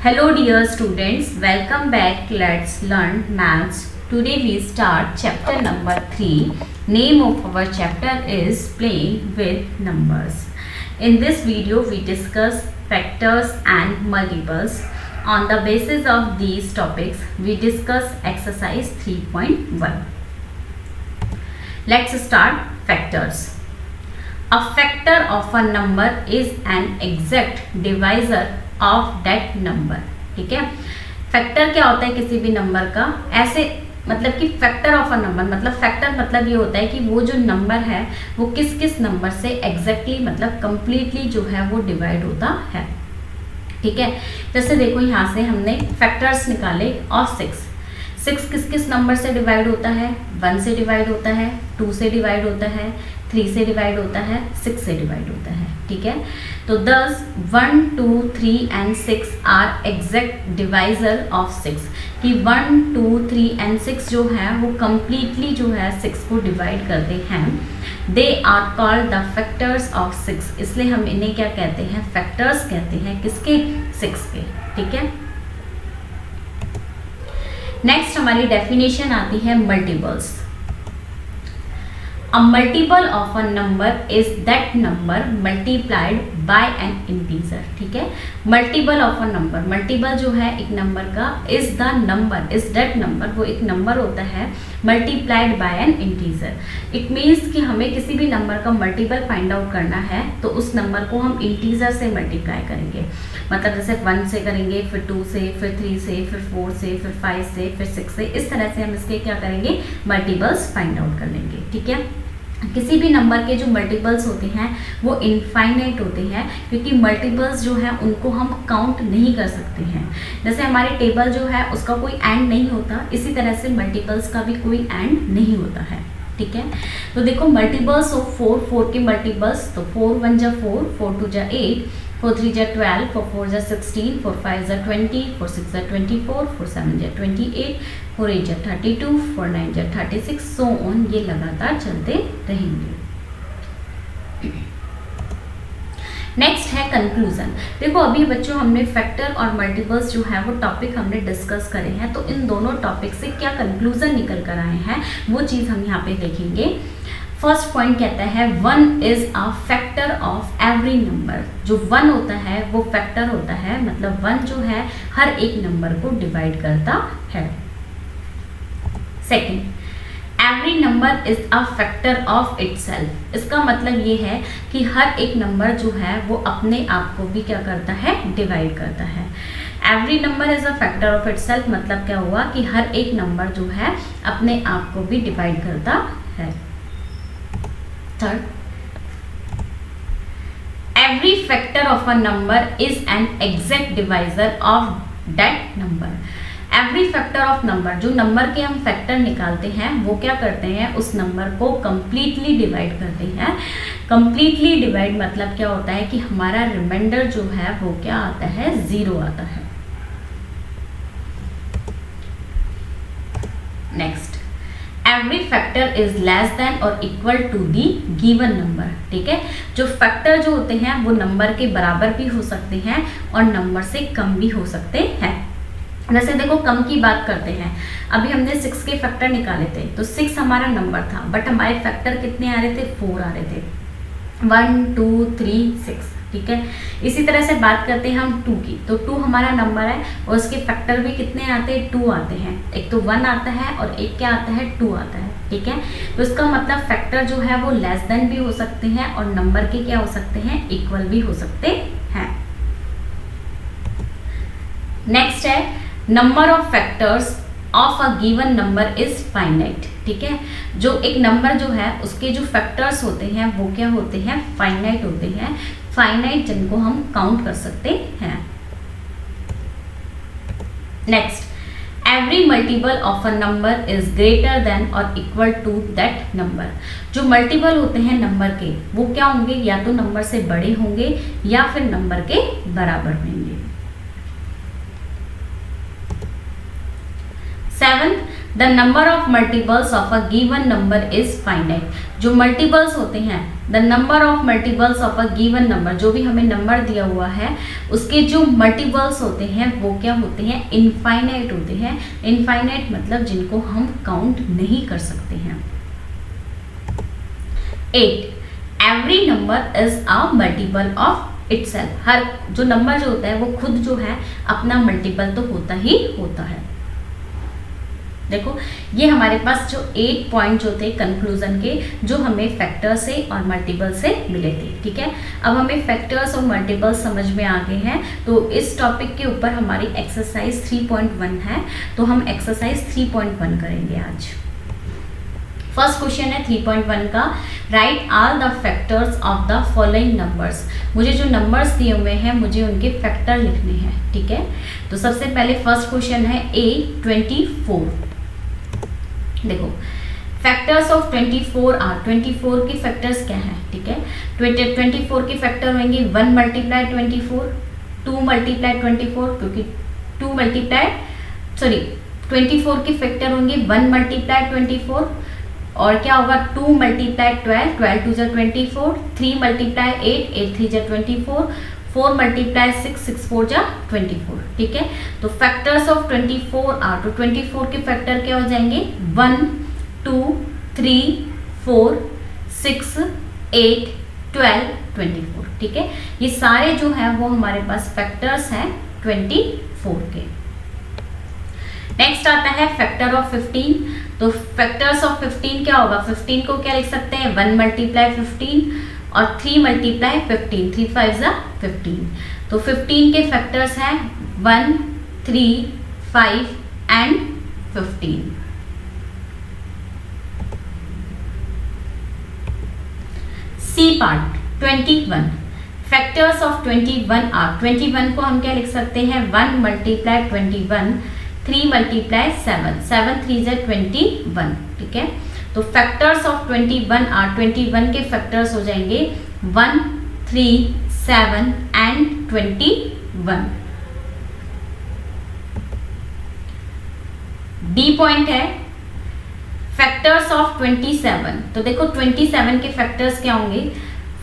Hello dear students, welcome back. Let's learn maths. Today we start chapter number 3. Name of our chapter is Playing with Numbers. In this video we discuss factors and multiples. On the basis of these topics we discuss exercise 3.1. Let's start factors. A factor of a number is an exact divisor of that number. ठीक है, factor क्या होता है किसी भी number का, ऐसे मतलब कि फैक्टर ऑफ अ नंबर मतलब फैक्टर मतलब ये होता है कि वो जो नंबर है वो किस किस नंबर से एग्जैक्टली मतलब कंप्लीटली जो है वो डिवाइड होता है. ठीक है, जैसे देखो यहाँ से हमने फैक्टर्स निकाले ऑफ 6 किस किस नंबर से डिवाइड होता है, 1 से डिवाइड होता है, 2 से डिवाइड होता है, 3 से डिवाइड होता है, 6 से डिवाइड होता है. ठीक है, तो 10, 1, 2, 3 and 6 are exact divisor of 6 कि 1, 2, 3 एंड 6 जो है वो कंप्लीटली जो है 6 को डिवाइड करते हैं. They are called the factors of 6. इसलिए हम इन्हें क्या कहते हैं, फैक्टर्स कहते हैं. किसके, 6 के. ठीक है, नेक्स्ट हमारी डेफिनेशन आती है multiples. A multiple of a number is that number multiplied by an integer. ठीक है, multiple of a number, multiple जो है एक नंबर का, is the number, is that number, वो एक नंबर होता है multiplied by an integer. It means कि हमें किसी भी नंबर का मल्टीपल फाइंड आउट करना है तो उस नंबर को हम इंटीजर से मल्टीप्लाई करेंगे. मतलब जैसे 1 से करेंगे, फिर 2 से, फिर 3 से, फिर 4 से, फिर 5 से, फिर 6 से. इस तरह से हम इसके क्या करेंगे, मल्टीपल्स फाइंड आउट कर लेंगे. ठीक है, किसी भी नंबर के जो मल्टीपल्स होते हैं वो इनफाइनाइट होते हैं क्योंकि मल्टीपल्स जो है उनको हम काउंट नहीं कर सकते हैं. जैसे हमारे टेबल जो है उसका कोई एंड नहीं होता, इसी तरह से मल्टीपल्स का भी कोई एंड नहीं होता है. ठीक है, तो देखो मल्टीपल्स ऑफ 4 के मल्टीपल्स, तो 4 1 जा 4, 4 2 जा 8, 4 3 जा 12, 4 4 जा 16, 4 5 जा 20, 4 6 जा 24, 4 7 जा 28, 4 8 जा 32, 4 9 जा 36, सो ऑन. ये लगातार चलते रहेंगे. नेक्स्ट है कंक्लूजन. देखो अभी बच्चों हमने फैक्टर और मल्टीपल्स जो है वो टॉपिक हमने डिस्कस करे हैं, तो इन दोनों टॉपिक से क्या कंक्लूजन निकल कर आए हैं वो चीज़ हम यहाँ पे देखेंगे. फर्स्ट पॉइंट कहता है 1 is a factor of every number. जो 1 होता है वो फैक्टर होता है, मतलब 1 जो है हर एक नंबर को डिवाइड करता है. Second, every number is a factor of itself. इसका मतलब ये है कि हर एक नंबर जो है वो अपने आप को भी क्या करता है, डिवाइड करता है. Every number is a factor of itself मतलब क्या हुआ कि हर एक नंबर जो है अपने आप को भी डिवाइड करता है. Third, every factor of a number is an exact divisor of that number. every factor of number, जो नंबर के हम फैक्टर निकालते हैं वो क्या करते हैं, उस नंबर को completely डिवाइड करते हैं. completely डिवाइड मतलब क्या होता है कि हमारा रिमाइंडर जो है वो क्या आता है, 0 आता है. Next, every factor is less than और equal to the given number. ठीक है, जो फैक्टर जो होते हैं वो नंबर के बराबर भी हो सकते हैं और नंबर से कम भी हो सकते हैं. जैसे देखो कम की बात करते हैं, अभी हमने 6 के फैक्टर निकाले थे, तो 6 हमारा नंबर था बट हमारे फैक्टर कितने आ रहे थे, 4 आ रहे थे. 1 2 3 6. ठीक है, इसी तरह से बात करते हैं हम 2 की, तो 2 हमारा नंबर है और उसके फैक्टर भी कितने आते हैं, 2 आते हैं. एक तो 1 आता है और एक क्या आता है, 2 आता है. ठीक है, तो इसका मतलब फैक्टर जो है वो लेस देन भी हो सकते हैं और नंबर के क्या हो सकते हैं, इक्वल भी हो सकते हैं. नेक्स्ट है number of factors of a given number is finite. ठीक है, जो एक नंबर जो है उसके जो फैक्टर्स होते हैं वो क्या होते हैं, फाइनाइट होते हैं. फाइनाइट जिनको हम काउंट कर सकते हैं. Next, every multiple of a number is greater than और इक्वल टू दैट नंबर. जो मल्टीपल होते हैं नंबर के वो क्या होंगे, या तो नंबर से बड़े होंगे या फिर नंबर के बराबर होंगे. 7, the number of multiples of a given number is finite. जो मल्टीपल्स होते हैं, the number of multiples of a given number, जो भी हमें नंबर दिया हुआ है उसके जो मल्टीपल्स होते हैं वो क्या होते हैं, इनफाइनाइट होते हैं। इनफाइनाइट मतलब जिनको हम काउंट नहीं कर सकते हैं। 8, every number is a multiple of itself. हर जो नंबर जो होता है वो खुद जो है अपना मल्टीपल तो होता ही होता है। देखो ये हमारे पास जो 8 पॉइंट जो थे कंक्लूजन के, जो हमें फैक्टर से और मल्टीपल से मिले थे। ठीक है, अब हमें फैक्टर्स और मल्टीपल समझ में आ गए हैं, तो इस टॉपिक के ऊपर हमारी एक्सरसाइज 3.1 है, तो हम एक्सरसाइज 3.1 करेंगे आज। फर्स्ट क्वेश्चन है 3.1 का, right all the factors of the following numbers. मुझे जो नंबर्स दिए हुए हैं मुझे उनके फैक्टर लिखने हैं। ठीक है, तो सबसे पहले फर्स्ट क्वेश्चन है A24। देखो फैक्टर्स ऑफ 24 आर, 24 के फैक्टर्स क्या हैं। ठीक है, 24 के फैक्टर होंगे 1 मल्टीप्लाई 24, 2 मल्टीप्लाई 24, क्योंकि 2 मल्टीप्लाई 24 के फैक्टर होंगे 1 मल्टीप्लाई 24, और क्या होगा 2 मल्टीप्लाई 12, 12 टू जा 24, 3 मल्टीप्लाई 8, 8 3 जा 24, 4 मल्टीप्लाई 6, 6 4 जा 24। ठीक है, तो फैक्टर्स ऑफ 24 आर, तो 24 के फैक्टर क्या हो जाएंगे 1 2 3 4 6 8 12 24। ठीक है, ये सारे जो है वो हमारे पास फैक्टर्स हैं 24 के। नेक्स्ट आता है फैक्टर ऑफ 15। तो फैक्टर्स ऑफ 15 क्या होगा, 15 को क्या लिख सकते हैं 1 मल्टीप्लाई 15 और 3 मल्टीप्लाई 15, 3 5 जा 15। तो 15 के फैक्टर्स हैं 1 3 5 and 15। C part 21, factors of 21 are. 21 को हम क्या लिख सकते हैं 1 मल्टीप्लाई 21, 3 मल्टीप्लाई 7, 7 3 जा 21। ठीक है, तो फैक्टर्स ऑफ 21 आर, 21 के फैक्टर्स हो जाएंगे 1 3 7 एंड 21। डी पॉइंट है फैक्टर्स ऑफ 27। तो देखो 27 के फैक्टर्स क्या होंगे,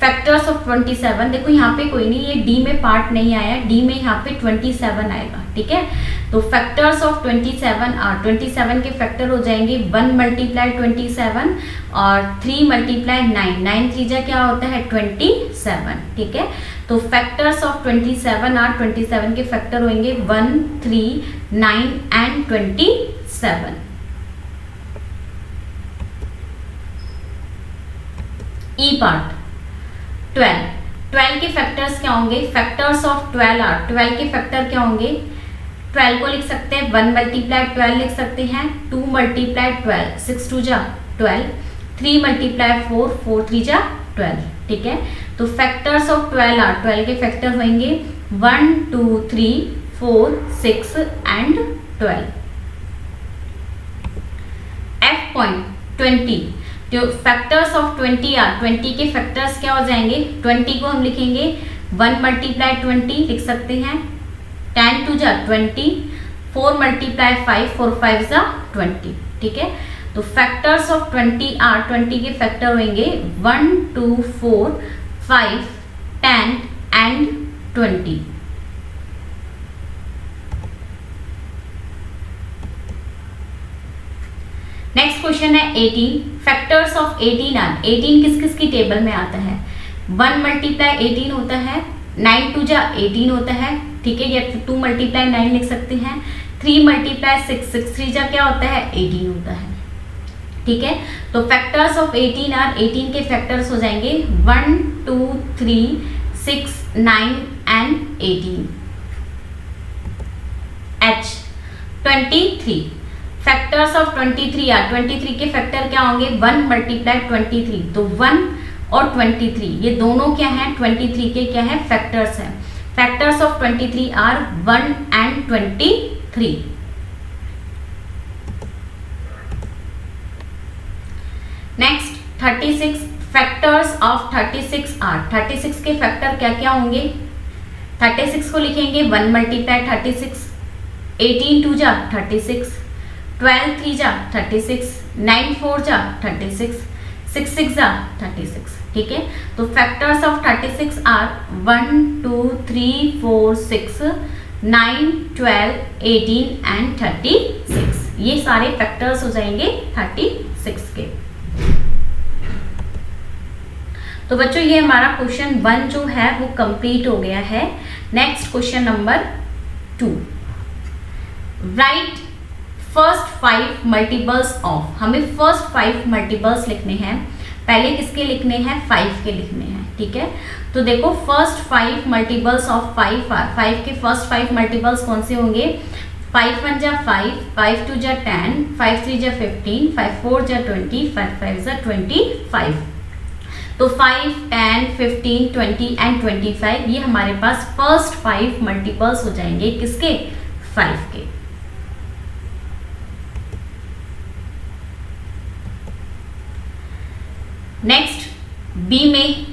फैक्टर्स ऑफ 27, देखो यहाँ पे कोई नहीं, ये डी में पार्ट नहीं आया, डी में यहाँ पे 27 आएगा। ठीक है, तो फैक्टर्स ऑफ 27 आर, 27 के फैक्टर हो जाएंगे 1 मल्टीप्लाई 27 और 3 मल्टीप्लाई 9, 9 3 जा क्या होता है 27। ठीक है, तो फैक्टर्स ऑफ 27 आर, 27 के फैक्टर होंगे 1 3 9 एंड 27। ई पार्ट 12 के फैक्टर्स क्या होंगे, फैक्टर्स ऑफ 12 आर, 12 के फैक्टर क्या होंगे, 12 को लिख सकते हैं 1 मल्टीप्लाई 12 लिख सकते हैं, 2 मल्टीप्लाई 12, 6 2 जा 12, 3 मल्टीप्लाई 4, 4 3 जा 12। ठीक है, तो फैक्टर्स ऑफ 12 आर, 12 के फैक्टर होंगे 1 2 3 4 6 एंड 12। एफ पॉइंट 20, जो फैक्टर्स ऑफ 20 आर, 20 के फैक्टर्स क्या हो जाएंगे, 20 को हम लिखेंगे 1 मल्टीप्लाई 20 लिख सकते हैं, 10 2 जा 20, 4 मल्टीप्लाई 5, 4 5 जा 20। ठीक है, तो फैक्टर्स ऑफ 20 आर, 20 के फैक्टर होंगे 1 2 4 5 10 एंड 20। नेक्स्ट क्वेश्चन है 18, फैक्टर्स ऑफ 18 आर। 18 किस किस की टेबल में आता है, 1 मल्टीप्लाई 18 होता है, 9 2 जा 18 होता है। ठीक है, या 2 मल्टीप्लाई 9 लिख सकते हैं, 3 मल्टीप्लाई 6, 6 3 जा क्या होता है 18 होता है। ठीक है, तो फैक्टर्स ऑफ 18 आर, 18 के फैक्टर्स हो जाएंगे 1 2 3 6 9 and 18। H 23, factors of 23 are, 23 के फैक्टर क्या होंगे 1 मल्टीप्लाई 23, तो 1 और 23 ये दोनों क्या हैं 23 के क्या है फैक्टर्स हैं। Factors of 23 are 1 and 23। Next 36, factors of 36 are. 36 के फैक्टर क्या क्या होंगे, 36 को लिखेंगे 1 मल्टीप्लाई 36, 18 2 जा 36, 12 3 जा 36, 9 4 जा 36, 6 6 36, ठीक है। तो फैक्टर्स ऑफ 36 आर 1 2 3 4 6 9 12 18 एंड 36। ये सारे फैक्टर्स हो जाएंगे 36 के। तो बच्चों ये हमारा क्वेश्चन 1 जो है वो कंप्लीट हो गया है। Next question number 2, right first 5 multiples of. हमें फर्स्ट 5 मल्टीपल्स लिखने हैं। पहले किसके लिखने हैं? 5 के लिखने हैं, ठीक है। तो देखो फर्स्ट 5 मल्टीपल्स ऑफ 5 आर, 5 के फर्स्ट 5 मल्टीपल्स कौन से होंगे? 5 1 जा 5, 5 2 जा 10, 5 3 जा 15, 5 4 जा 20, 5 5 जा 25। तो 5 10 15 20 एंड 25 ये हमारे पास फर्स्ट 5 मल्टीपल्स हो जाएंगे किसके? 5 के। नेक्स्ट बी में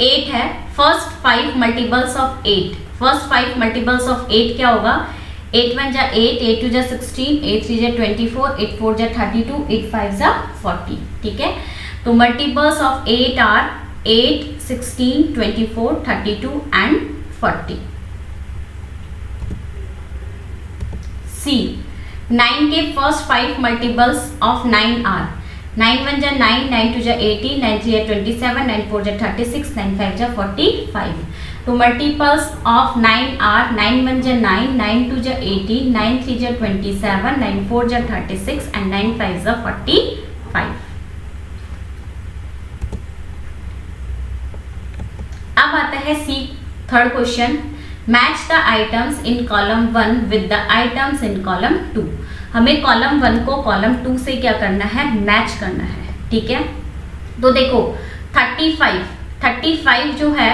8 है। First 5 multiples of 8, first 5 multiples of 8 क्या होगा? 8 1 जा 8, 8 2 जा 16, 8 3 जा 24, 8 4 जा 32, 8 5 जा 40, ठीक है। तो मल्टीपल्स ऑफ 8 आर 8 16 24 32 एंड 40। सी 9 के फर्स्ट 5 मल्टीपल्स ऑफ 9 आर 9 1 जा 9, 9 2 जा 18, 9 3 जा 27, 9 4 जा 36, 9 5 जा 45। तो मल्टीपल्स ऑफ 9 आर 9 1 जा 9, 9 2 जा 18, 9 3 जा 27, 9 4 जा 36 एंड 9 5 जा 45। अब आता है C third question, match the items in column 1 with the items in column 2। हमें कॉलम 1 को कॉलम 2 से क्या करना है? मैच करना है, ठीक है। तो देखो 35 जो है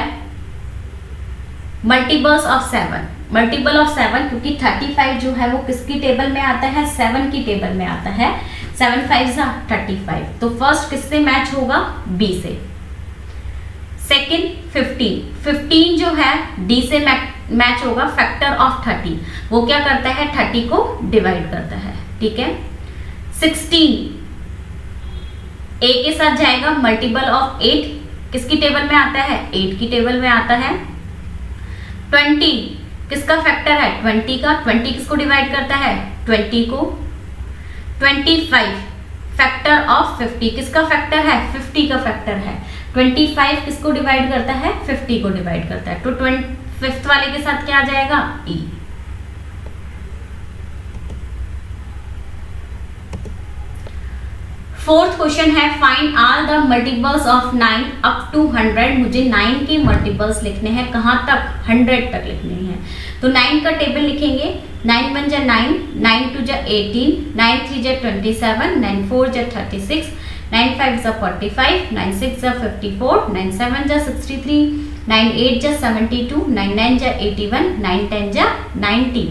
मल्टीपल्स ऑफ 7, मल्टीपल ऑफ 7, क्योंकि 35 जो है वो किसकी टेबल में आता है? 7 की टेबल में आता है। 7 5 जा 35, तो फर्स्ट किससे मैच होगा? बी से। सेकेंड 15 जो है डी से मैच होगा। फैक्टर ऑफ 30, वो क्या करता है? 30 को डिवाइड करता है, ठीक है। 16 ए के साथ जाएगा, मल्टीपल ऑफ 8 किसकी टेबल में आता है? 8 की टेबल में आता है। 20 किसका फैक्टर है? 20 का। 20 किसको डिवाइड करता है? 20 को। 25 फैक्टर ऑफ 50 किसका फैक्टर है? 50 का फैक्टर है। 25 किसको डिवाइड करता है? 50 को डिवाइड करता है। तो 25 वाले के साथ क्या आ जाएगा? ई। फोर्थ क्वेश्चन है, find all the multiples of 9 up to 100। मुझे 9 के मल्टीपल्स लिखने हैं, कहां तक? 100 तक लिखने हैं। तो 9 का टेबल लिखेंगे। 9 1 जा 9, 9 2 जा 18, 9 3 जा 27, 9 4 जा 36, 9 5 जा 45, 9 6 जा 54, 9 7 जा 63, 9 8 जा 72, 9 9 जा 81, 9 10 जा 90।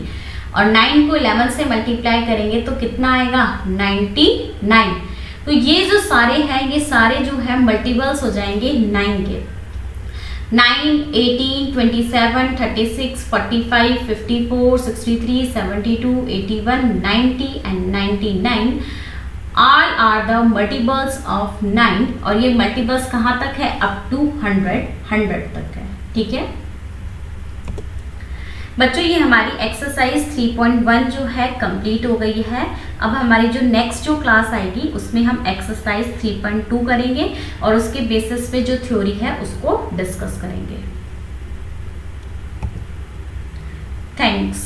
और 9 को 11 से मल्टीप्लाई करेंगे तो कितना आएगा? 99। तो ये जो सारे हैं ये सारे जो है मल्टीपल्स हो जाएंगे 9 के। 9 18 27 36 45 54 63 72 81 90 and 99 all are the multiples of 9। और ये मल्टीपल्स कहाँ तक है? अप टू 100 तक है, ठीक है बच्चों। ये हमारी एक्सरसाइज 3.1 जो है कंप्लीट हो गई है। अब हमारी जो नेक्स्ट जो क्लास आएगी उसमें हम एक्सरसाइज 3.2 करेंगे और उसके बेसिस पे जो थ्योरी है उसको डिस्कस करेंगे। थैंक्स।